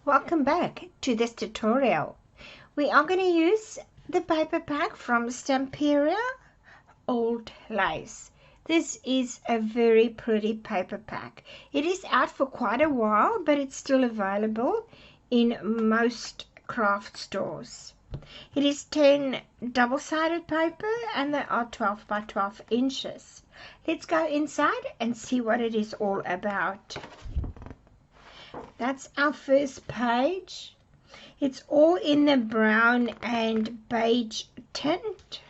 Welcome back to this tutorial. We are going to use the paper pack from Stamperia Old Lace. This is a very pretty paper pack. It is out for quite a while, but it's still available in most craft stores. It is 10 double-sided paper and they are 12 by 12 inches. Let's go inside and see what it is all about. That's our first page. It's all in the brown and beige tint.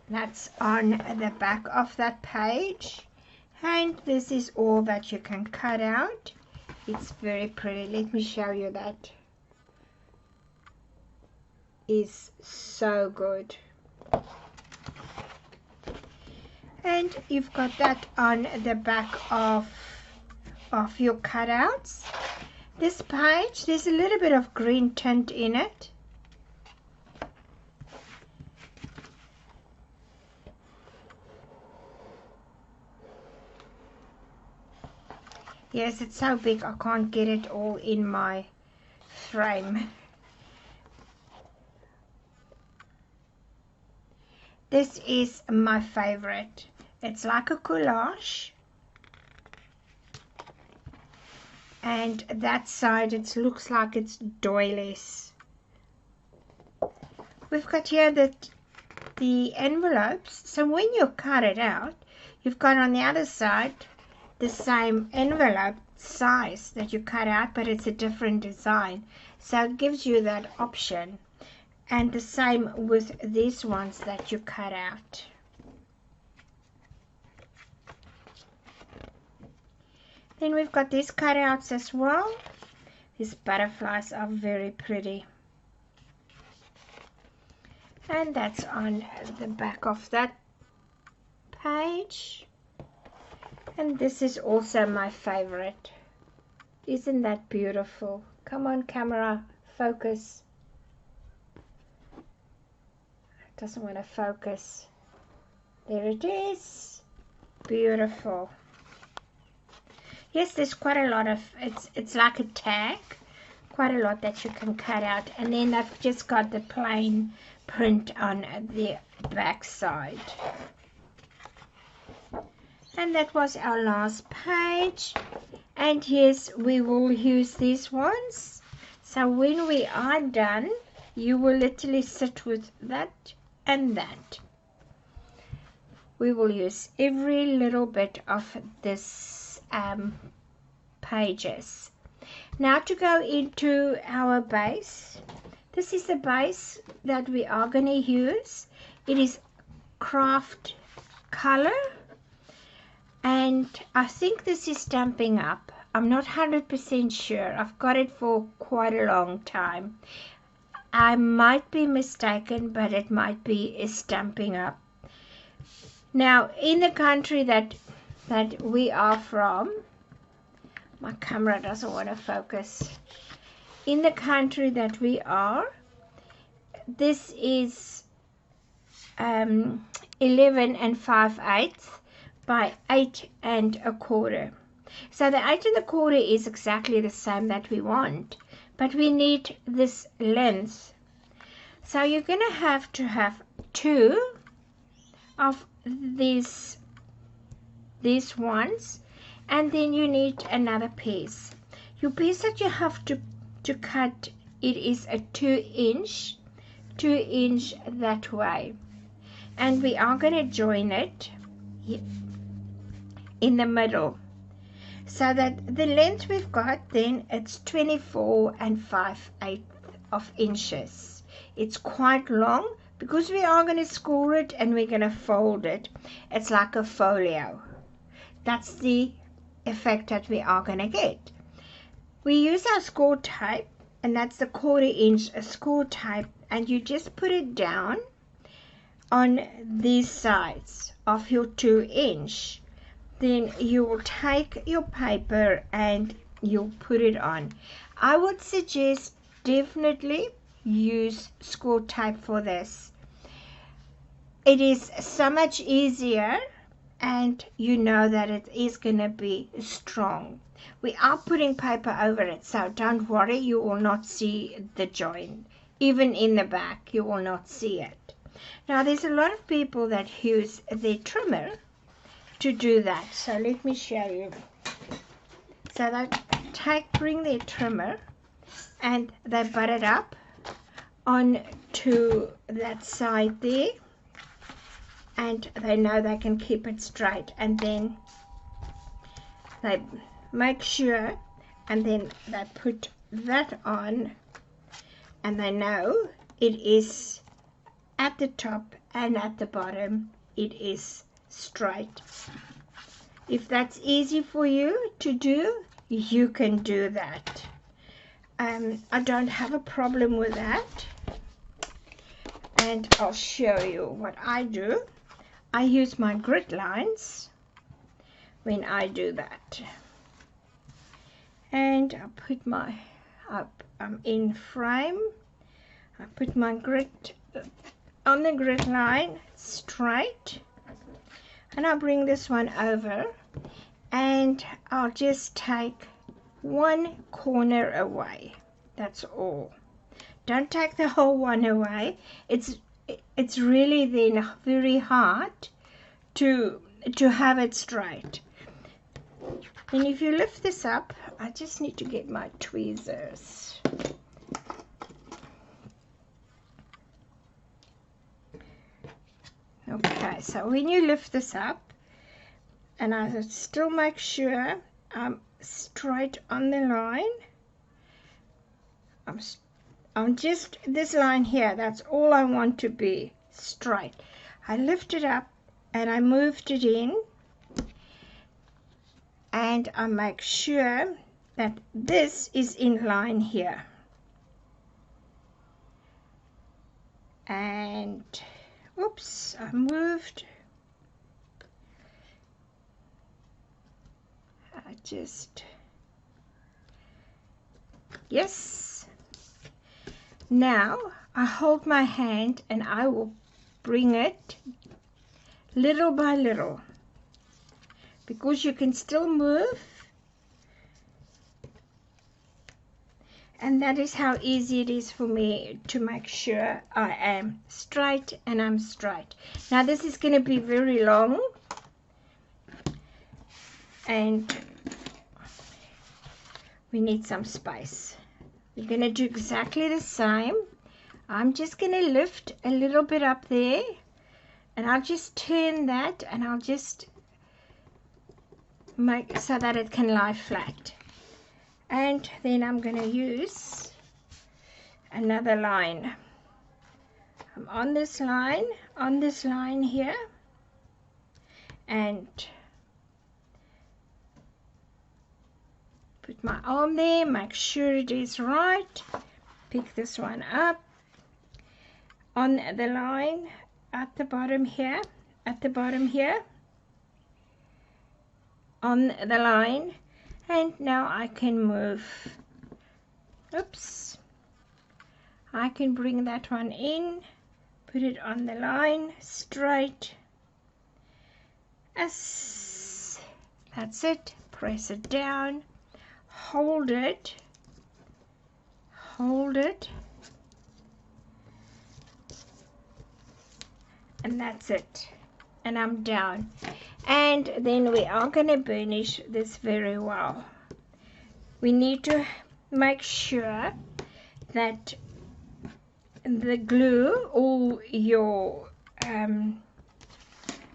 That's on the back of that page. And this is all that you can cut out. It's very pretty. Let me show you that. It's so good. And you've got that on the back of your cutouts. This page, there's a little bit of green tint in it. Yes, it's so big I can't get it all in my frame. This is my favorite. It's like a collage. And that side, it looks like it's doilies. We've got here the envelopes. So when you cut it out, you've got on the other side the same envelope size that you cut out, but it's a different design. So it gives you that option. And the same with these ones that you cut out. Then we've got these cutouts as well. These butterflies are very pretty. And that's on the back of that page. And this is also my favorite. Isn't that beautiful? Come on, camera, focus. Doesn't want to focus. There it is. Beautiful. Yes, there's quite a lot of, it's like a tag. Quite a lot that you can cut out. And then I've just got the plain print on the back side. And that was our last page. And yes, we will use these ones. So when we are done, you will literally sit with that and that. We will use every little bit of this pages. Now to go into our base. This is the base that we are going to use. It is craft color. And I think this is Stampin' Up. I'm not 100% sure. I've got it for quite a long time. I might be mistaken, but it might be Stampin' Up. Now, in the country that we are from, my camera doesn't want to focus. In the country that we are, this is 11 5/8 by 8 1/4. So the 8 1/4 is exactly the same that we want. But we need this length. So you're going to have 2 of these ones. And then you need another piece. Your piece that you have to cut, it is a 2 inch that way. And we are going to join it in the middle. So that the length we've got, then it's 24 5/8 of inches. It's quite long because we are going to score it and we're going to fold it. It's like a folio. That's the effect that we are going to get. We use our score tape, and that's the 1/4 inch score tape, and you just put it down on these sides of your 2 inch. Then you will take your paper and you'll put it on. I would suggest definitely use score tape for this. It is so much easier and you know that it is going to be strong. We are putting paper over it, so don't worry, you will not see the join. Even in the back, you will not see it. Now, there's a lot of people that use their trimmer to do that. So let me show you. So they bring their trimmer and they butt it up onto that side there, and they know they can keep it straight, and then they make sure, and then they put that on, and they know it is at the top and at the bottom it is straight. If that's easy for you to do, you can do that. I don't have a problem with that, and I'll show you what I do. I use my grid lines when I do that, and I put I'm in frame. I put my grid on the grid line straight, and I'll bring this one over, and I'll just take one corner away. That's all. Don't take the whole one away. It's really then very hard to have it straight. And if you lift this up, I just need to get my tweezers. Okay, so when you lift this up, and I still make sure I'm straight on the line. I'm just this line here, that's all I want to be straight. I lift it up and I moved it in, and I make sure that this is in line here. And oops, I moved. Yes. Now I hold my hand and I will bring it little by little, because you can still move, and that is how easy it is for me to make sure I am straight, and I'm straight. Now this is going to be very long, and we need some space. We're going to do exactly the same. I'm just going to lift a little bit up there, and I'll just turn that, and I'll just make so that it can lie flat. And then I'm going to use another line. I'm on this line here, and put my arm there, make sure it is right, pick this one up on the line at the bottom here, on the line, and now I can move. Oops, I can bring that one in, put it on the line straight, as that's it. Press it down, hold it, and that's it, and I'm down. And then we are going to burnish this very well. We need to make sure that the glue or your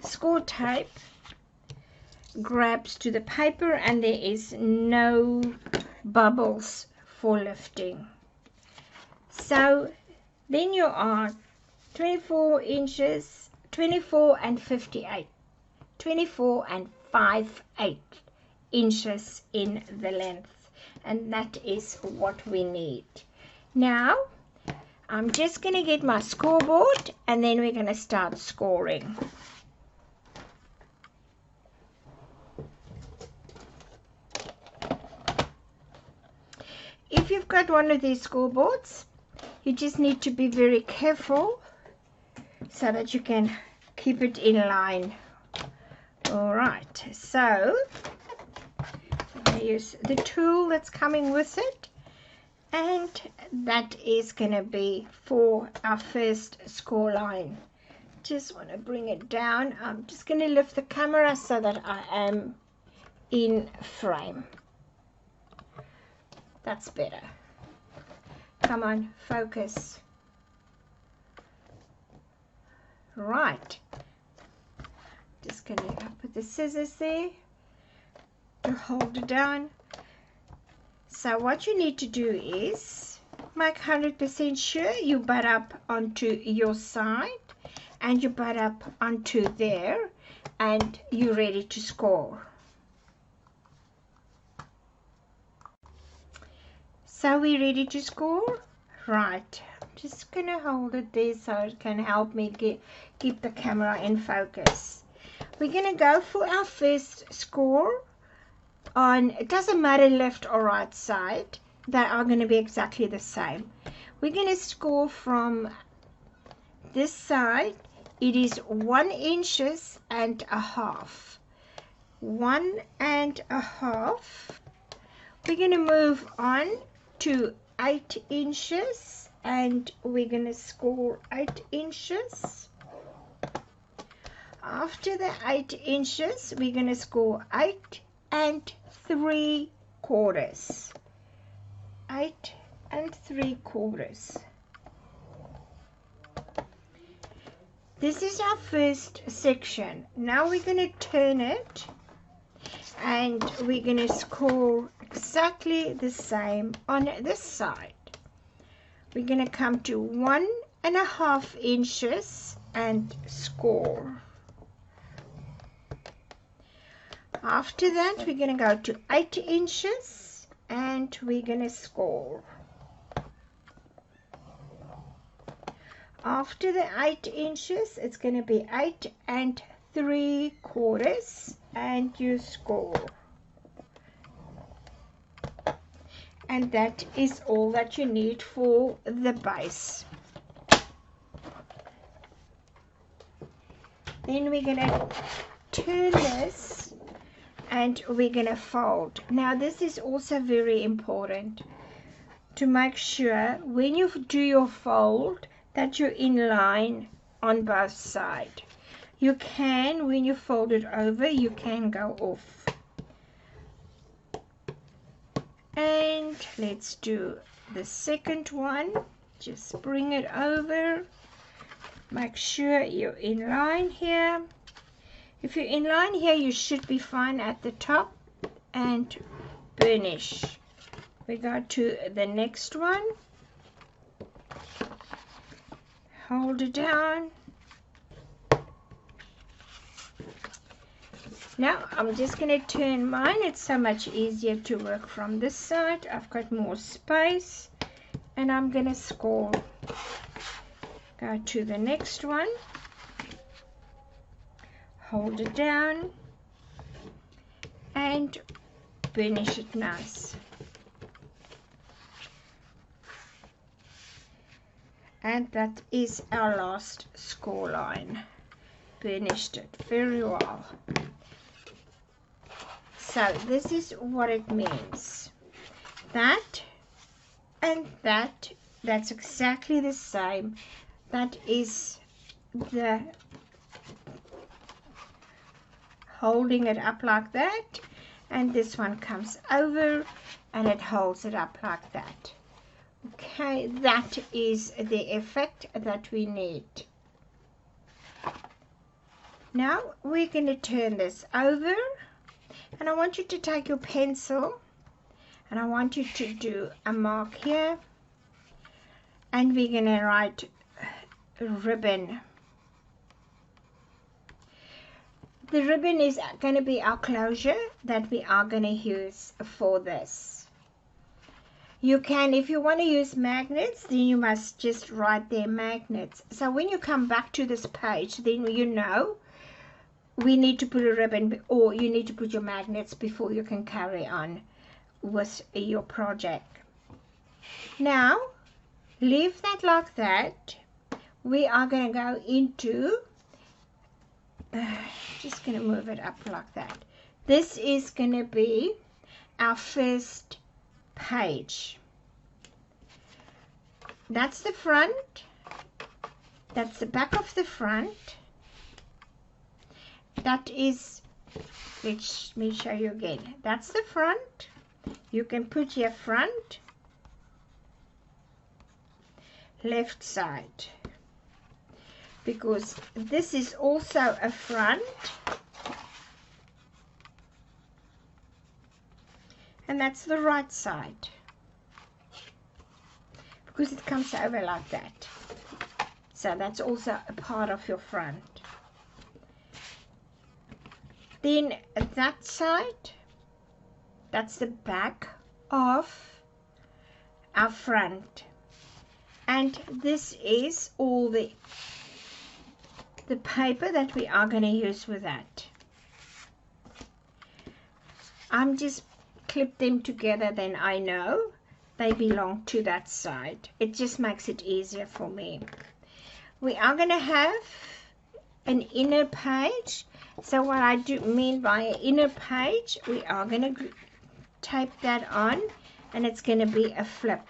Scor tape grabs to the paper and there is no bubbles for lifting. So then you are 24 inches, 24 and 58, 24 and 5/8 inches in the length, and that is what we need. Now I'm just going to get my scoreboard, and then we're going to start scoring. If you've got one of these scoreboards, you just need to be very careful so that you can keep it in line. All right, so there to use the tool that's coming with it, and that is going to be for our first score line. Just want to bring it down. I'm just going to lift the camera so that I am in frame. That's better. Come on, focus. Right. Just going to put the scissors there to hold it down. So what you need to do is make 100% sure you butt up onto your side and you butt up onto there, and you're ready to score. So we're ready to score? Right. I'm just going to hold it there so it can help me keep the camera in focus. We're going to go for our first score on, it doesn't matter left or right side, they are going to be exactly the same. We're going to score from this side. It is 1.5 inches. 1.5. We're going to move on to 8 inches, and we're going to score 8 inches. After the 8 inches, we're going to score 8 3/4. 8 3/4. This is our first section. Now we're going to turn it, and we're going to score exactly the same on this side. We're going to come to 1.5 inches and score. After that, we're going to go to 8 inches and we're going to score. After the 8 inches, it's going to be 8 3/4 and you score. And that is all that you need for the base. Then we're going to turn this and we're going to fold. Now this is also very important to make sure when you do your fold that you're in line on both sides. You can, when you fold it over, you can go off. And let's do the second one. Just bring it over. Make sure you're in line here. If you're in line here, you should be fine at the top, and burnish. We go to the next one. Hold it down. Now I'm just going to turn mine. It's so much easier to work from this side. I've got more space, and I'm going to score. Go to the next one. Hold it down and burnish it nice. And that is our last score line. Burnished it very well. So this is what it means. That and that's exactly the same. That is the holding it up like that, and this one comes over and it holds it up like that. Okay, that is the effect that we need. Now we're going to turn this over, and I want you to take your pencil and I want you to do a mark here, and we're going to write ribbon. The ribbon is going to be our closure that we are going to use for this. You can, if you want to use magnets, then you must just write their magnets. So when you come back to this page, then you know we need to put a ribbon, or you need to put your magnets before you can carry on with your project. Now, leave that like that. We are going to go into, just going to move it up like that. This is going to be our first page. That's the front, that's the back of the front. That is, let me show you again. That's the front. You can put your front, left side, because this is also a front, and that's the right side, because it comes over like that. So that's also a part of your front. Then that side, that's the back of our front. And this is all the paper that we are going to use with that. I'm just clip them together, then I know they belong to that side. It just makes it easier for me. We are going to have an inner page. So what I do mean by an inner page, we are going to tape that on, and it's going to be a flip.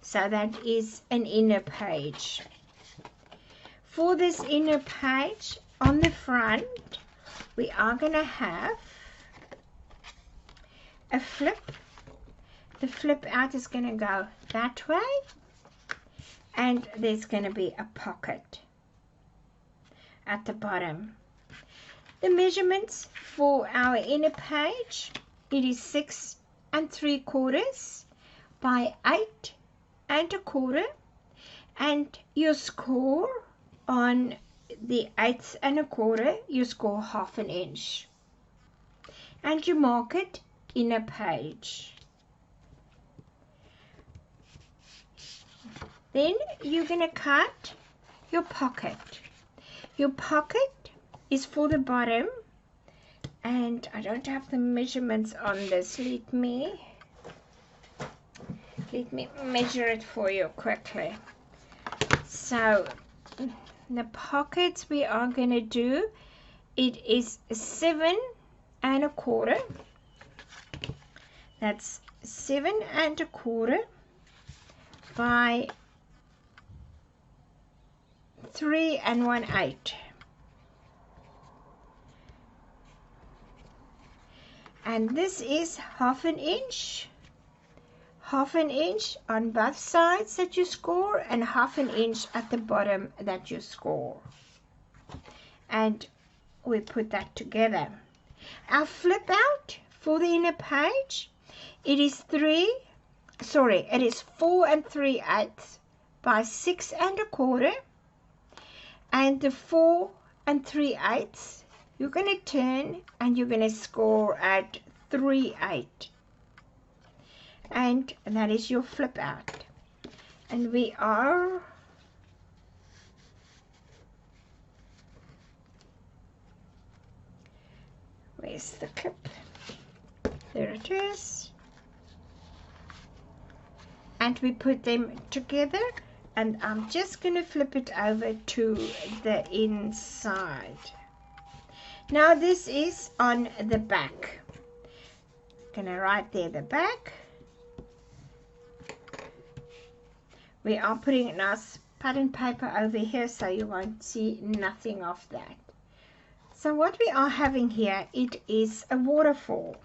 So that is an inner page. For this inner page, on the front, we are going to have a flip. The flip out is going to go that way, and there's going to be a pocket at the bottom. The measurements for our inner page, it is 6 3/4 by 8 1/4, and your score on the 8 1/4, you score 1/2 inch, and you mark it inner page. Then you're going to cut your pocket. Your pocket is for the bottom, and I don't have the measurements on this. Let me measure it for you quickly. So the pockets we are going to do, it is 7 1/4. That's 7 1/4 by 3 1/8. And this is 1/2 inch. 1/2 inch on both sides that you score, and 1/2 inch at the bottom that you score. And we put that together. Our flip out for the inner page, it is 4 3/8 by 6 1/4, and the 4 3/8 you're going to turn, and you're going to score at 3/8, and that is your flip out. And we are where's the clip? There it is. And we put them together, and I'm just going to flip it over to the inside. Now this is on the back. Gonna write there the back. We are putting a nice pattern paper over here so you won't see nothing of that. So what we are having here, it is a waterfall.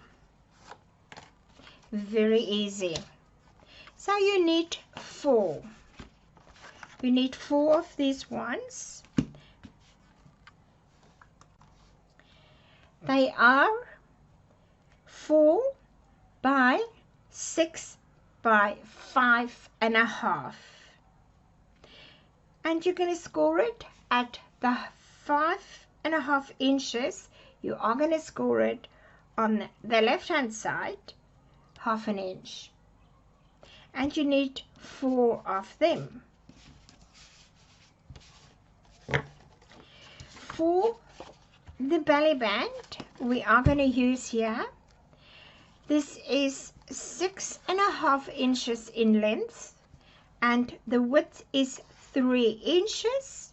Very easy. So you need 4. You need 4 of these ones. They are 4 by 6 by 5 1/2. And you're going to score it at the 5 1/2 inches. You are going to score it on the left hand side, 1/2 inch. And you need 4 of them. For the belly band, we are going to use here, this is 6 1/2 inches in length, and the width is 3 inches,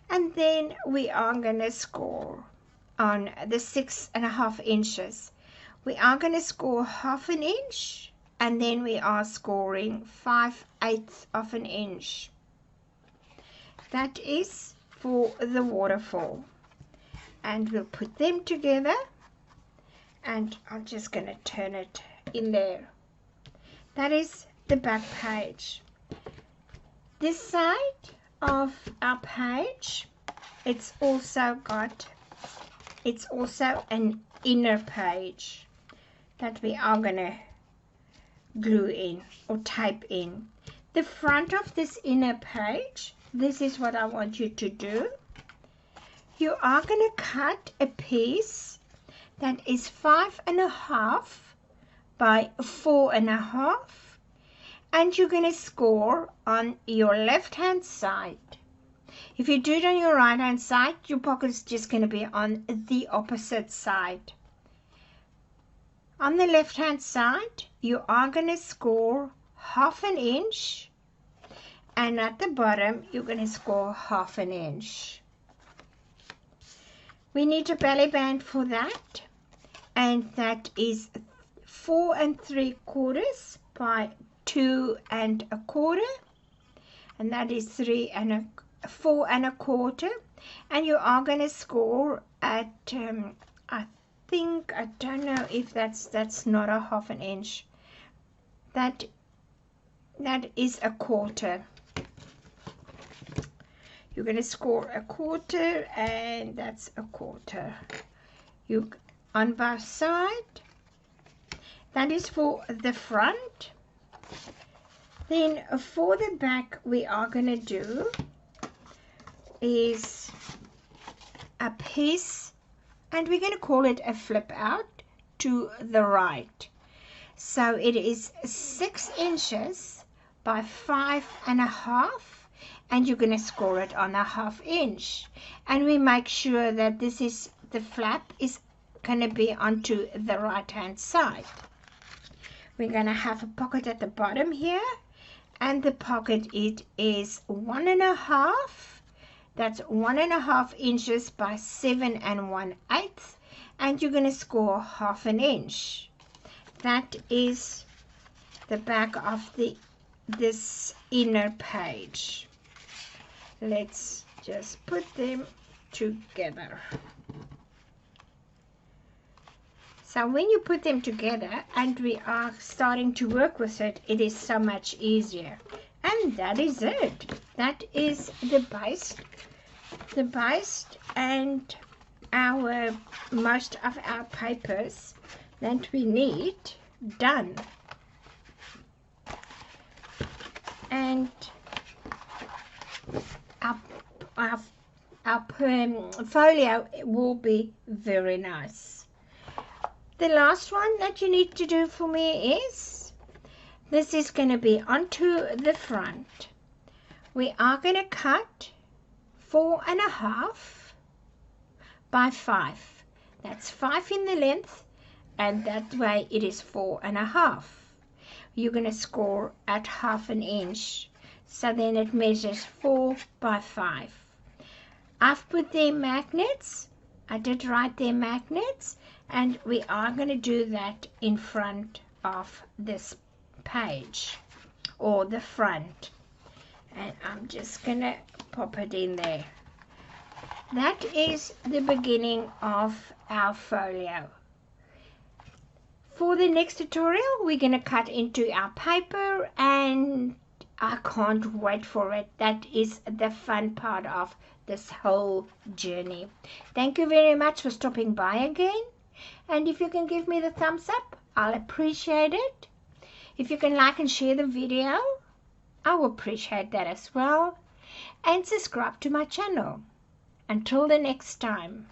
and then we are going to score on the 6 1/2 inches. We are going to score 1/2 inch, and then we are scoring 5/8 of an inch. That is for the waterfall. And we'll put them together, and I'm just going to turn it in there. That is the back page. This side of our page, it's also an inner page that we are going to glue in or tape in. The front of this inner page, this is what I want you to do. You are going to cut a piece that is 5.5 by 4.5, and you're going to score on your left hand side. If you do it on your right hand side, your pocket is just going to be on the opposite side. On the left hand side, you are going to score 1/2 inch, and at the bottom you're going to score 1/2 inch. We need a belly band for that, and that is 4 3/4 by 2 1/4, and that is 4 1/4, and you are going to score at I don't know if that's not a 1/2 inch. That is 1/4. You're going to score 1/4, and that's 1/4. You on both sides. That is for the front. Then for the back, we are going to do is a piece, and we're going to call it a flip out to the right. So it is 6 inches by 5.5, and you're going to score it on 1/2 inch. And we make sure that the flap is going to be onto the right hand side. We're going to have a pocket at the bottom here, and the pocket, it is 1.5. That's 1.5 inches by 7 1/8, and you're going to score 1/2 inch. That is the back of this inner page. Let's just put them together. So when you put them together and we are starting to work with it, it is so much easier. And that is it. That is the base and most of our papers that we need done. And our folio will be very nice. The last one that you need to do for me is, this is going to be onto the front. We are going to cut 4.5 by 5. That's 5 in the length, and that way it is 4.5. You're going to score at 1/2 inch, so then it measures 4 by 5. I've put their magnets. I did write their magnets, and we are going to do that in front of this page, or the front. And I'm just going to pop it in there. That is the beginning of our folio. For the next tutorial, we're going to cut into our paper, and I can't wait for it. That is the fun part of this whole journey. Thank you very much for stopping by again. And if you can give me the thumbs up, I'll appreciate it. If you can like and share the video, I will appreciate that as well. And subscribe to my channel. Until the next time.